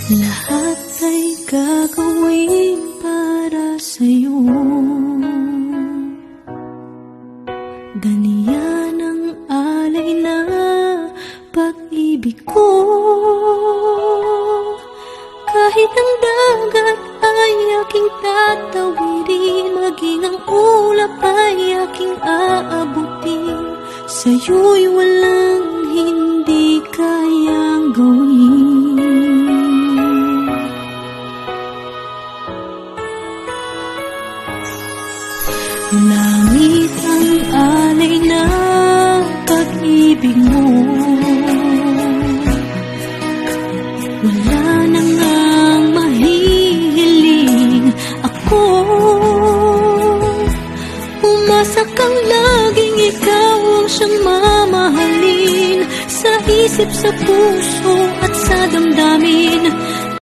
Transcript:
Lahat ay gagawin para sa'yo. Ganyan ang alay na pag-ibig ko. Kahit ang dagat ay aking tatawirin, maging ang ulap ay aking aabutin, sa'yo'y walang hindi kayang gawin. Langit ang alay na pag-ibig mo, wala na ngang mahihiling ako. Umasa kang laging ikaw ang siyang mamahalin, sa isip, sa puso